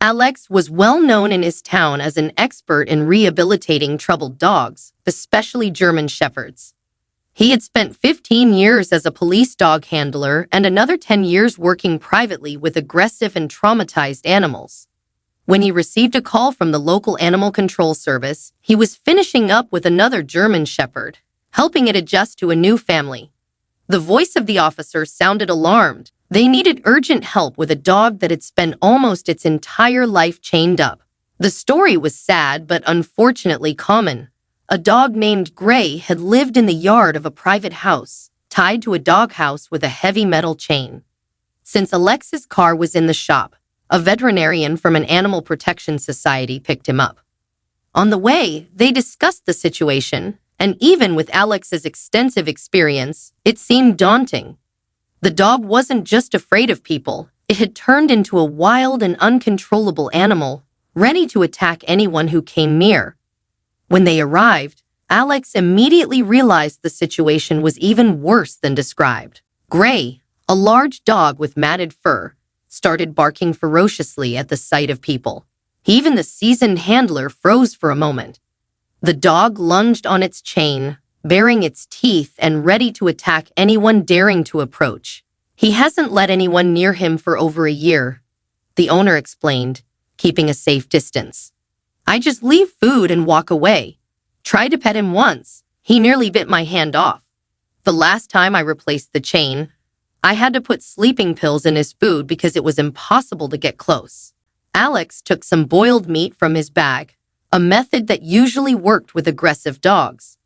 Alex was well known in his town as an expert in rehabilitating troubled dogs, especially German Shepherds. He had spent 15 years as a police dog handler and another 10 years working privately with aggressive and traumatized animals. When he received a call from the local animal control service, he was finishing up with another German Shepherd, helping it adjust to a new family. The voice of the officer sounded alarmed. They needed urgent help with a dog that had spent almost its entire life chained up. The story was sad but unfortunately common. A dog named Gray had lived in the yard of a private house, tied to a doghouse with a heavy metal chain. Since Alex's car was in the shop, a veterinarian from an animal protection society picked him up. On the way, they discussed the situation, and even with Alex's extensive experience, it seemed daunting. The dog wasn't just afraid of people, it had turned into a wild and uncontrollable animal, ready to attack anyone who came near. When they arrived, Alex immediately realized the situation was even worse than described. Gray, a large dog with matted fur, started barking ferociously at the sight of people. Even the seasoned handler froze for a moment. The dog lunged on its chain, baring its teeth and ready to attack anyone daring to approach. He hasn't let anyone near him for over a year, the owner explained, keeping a safe distance. I just leave food and walk away. Tried to pet him once. He nearly bit my hand off. The last time I replaced the chain, I had to put sleeping pills in his food because it was impossible to get close. Alex took some boiled meat from his bag, a method that usually worked with aggressive dogs.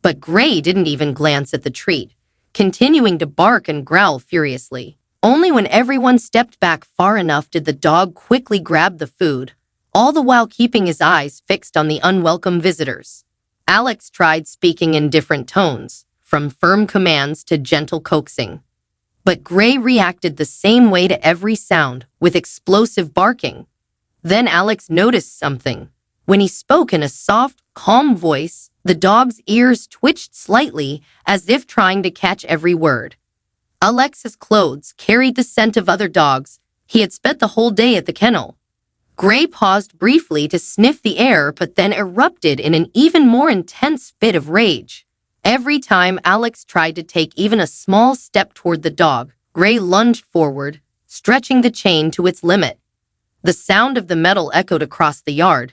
But Gray didn't even glance at the treat, continuing to bark and growl furiously. Only when everyone stepped back far enough did the dog quickly grab the food, all the while keeping his eyes fixed on the unwelcome visitors. Alex tried speaking in different tones, from firm commands to gentle coaxing. But Gray reacted the same way to every sound, with explosive barking. Then Alex noticed something. When he spoke in a soft, calm voice, the dog's ears twitched slightly as if trying to catch every word. Alex's clothes carried the scent of other dogs. He had spent the whole day at the kennel. Gray paused briefly to sniff the air but then erupted in an even more intense fit of rage. Every time Alex tried to take even a small step toward the dog, Gray lunged forward, stretching the chain to its limit. The sound of the metal echoed across the yard,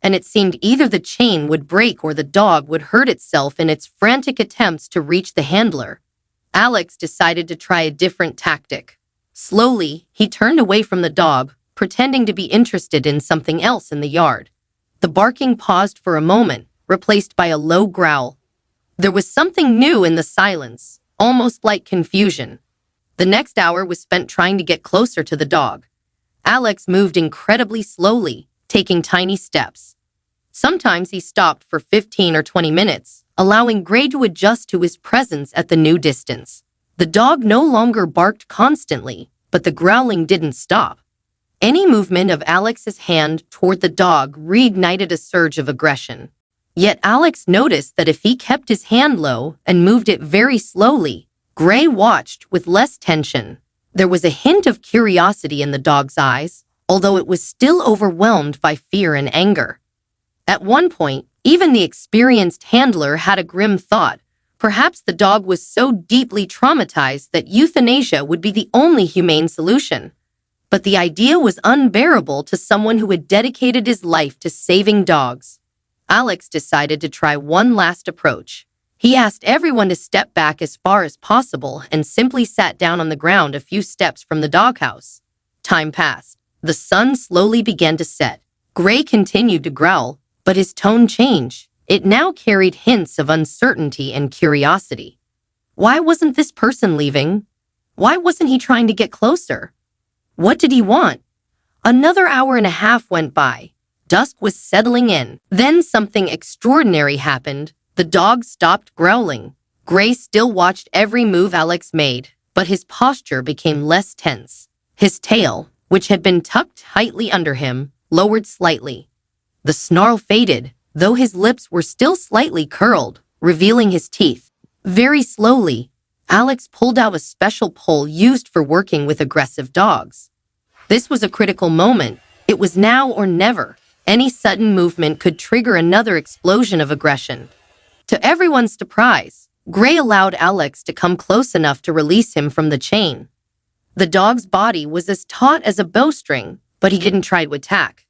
and it seemed either the chain would break or the dog would hurt itself in its frantic attempts to reach the handler. Alex decided to try a different tactic. Slowly, he turned away from the dog, pretending to be interested in something else in the yard. The barking paused for a moment, replaced by a low growl. There was something new in the silence, almost like confusion. The next hour was spent trying to get closer to the dog. Alex moved incredibly slowly, taking tiny steps. Sometimes he stopped for 15 or 20 minutes, allowing Gray to adjust to his presence at the new distance. The dog no longer barked constantly, but the growling didn't stop. Any movement of Alex's hand toward the dog reignited a surge of aggression. Yet Alex noticed that if he kept his hand low and moved it very slowly, Gray watched with less tension. There was a hint of curiosity in the dog's eyes, although it was still overwhelmed by fear and anger. At one point, even the experienced handler had a grim thought. Perhaps the dog was so deeply traumatized that euthanasia would be the only humane solution. But the idea was unbearable to someone who had dedicated his life to saving dogs. Alex decided to try one last approach. He asked everyone to step back as far as possible and simply sat down on the ground a few steps from the doghouse. Time passed. The sun slowly began to set. Gray continued to growl, but his tone changed. It now carried hints of uncertainty and curiosity. Why wasn't this person leaving? Why wasn't he trying to get closer? What did he want? Another hour and a half went by. Dusk was settling in. Then something extraordinary happened. The dog stopped growling. Gray still watched every move Alex made, but his posture became less tense. His tail, which had been tucked tightly under him, lowered slightly. The snarl faded, though his lips were still slightly curled, revealing his teeth. Very slowly, Alex pulled out a special pole used for working with aggressive dogs. This was a critical moment. It was now or never. Any sudden movement could trigger another explosion of aggression. To everyone's surprise, Gray allowed Alex to come close enough to release him from the chain. The dog's body was as taut as a bowstring, but he didn't try to attack.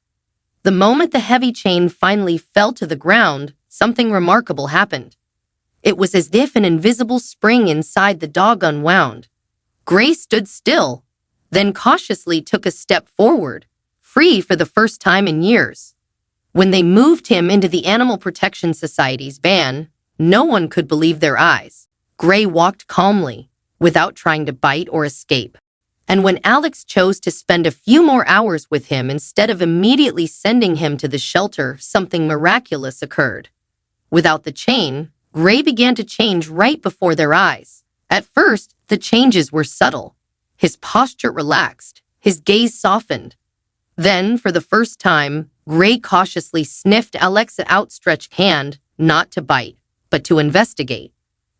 The moment the heavy chain finally fell to the ground, something remarkable happened. It was as if an invisible spring inside the dog unwound. Gray stood still, then cautiously took a step forward, free for the first time in years. When they moved him into the Animal Protection Society's van, no one could believe their eyes. Gray walked calmly, without trying to bite or escape. And when Alex chose to spend a few more hours with him instead of immediately sending him to the shelter, something miraculous occurred. Without the chain, Gray began to change right before their eyes. At first, the changes were subtle. His posture relaxed, his gaze softened. Then, for the first time, Gray cautiously sniffed Alex's outstretched hand, not to bite, but to investigate.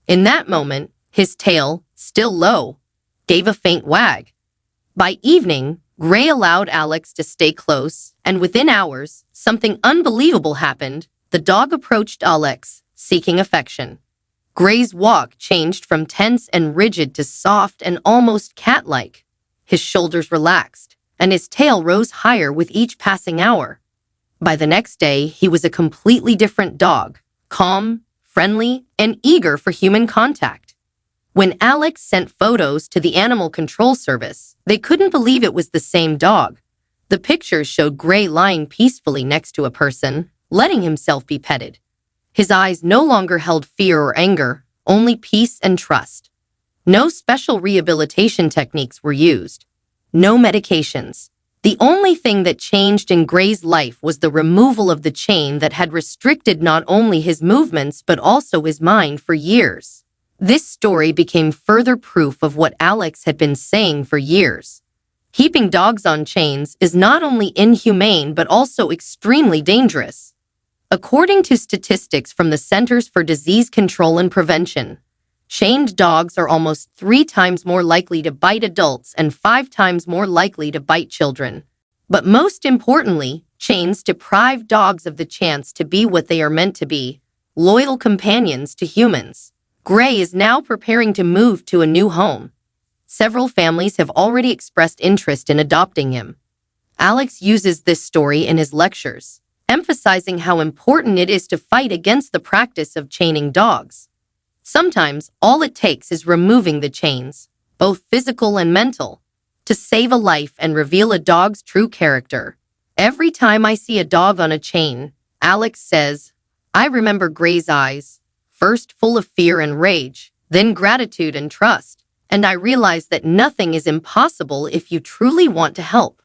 In that moment, his tail, still low, gave a faint wag. By evening, Gray allowed Alex to stay close, and within hours, something unbelievable happened. The dog approached Alex, seeking affection. Gray's walk changed from tense and rigid to soft and almost cat-like. His shoulders relaxed, and his tail rose higher with each passing hour. By the next day, he was a completely different dog, calm, friendly, and eager for human contact. When Alex sent photos to the Animal Control Service, they couldn't believe it was the same dog. The pictures showed Gray lying peacefully next to a person, letting himself be petted. His eyes no longer held fear or anger, only peace and trust. No special rehabilitation techniques were used. No medications. The only thing that changed in Gray's life was the removal of the chain that had restricted not only his movements but also his mind for years. This story became further proof of what Alex had been saying for years. Keeping dogs on chains is not only inhumane but also extremely dangerous. According to statistics from the Centers for Disease Control and Prevention, chained dogs are almost 3 times more likely to bite adults and 5 times more likely to bite children. But most importantly, chains deprive dogs of the chance to be what they are meant to be, loyal companions to humans. Gray is now preparing to move to a new home. Several families have already expressed interest in adopting him. Alex uses this story in his lectures, emphasizing how important it is to fight against the practice of chaining dogs. Sometimes, all it takes is removing the chains, both physical and mental, to save a life and reveal a dog's true character. Every time I see a dog on a chain, Alex says, I remember Gray's eyes, first full of fear and rage, then gratitude and trust, and I realize that nothing is impossible if you truly want to help.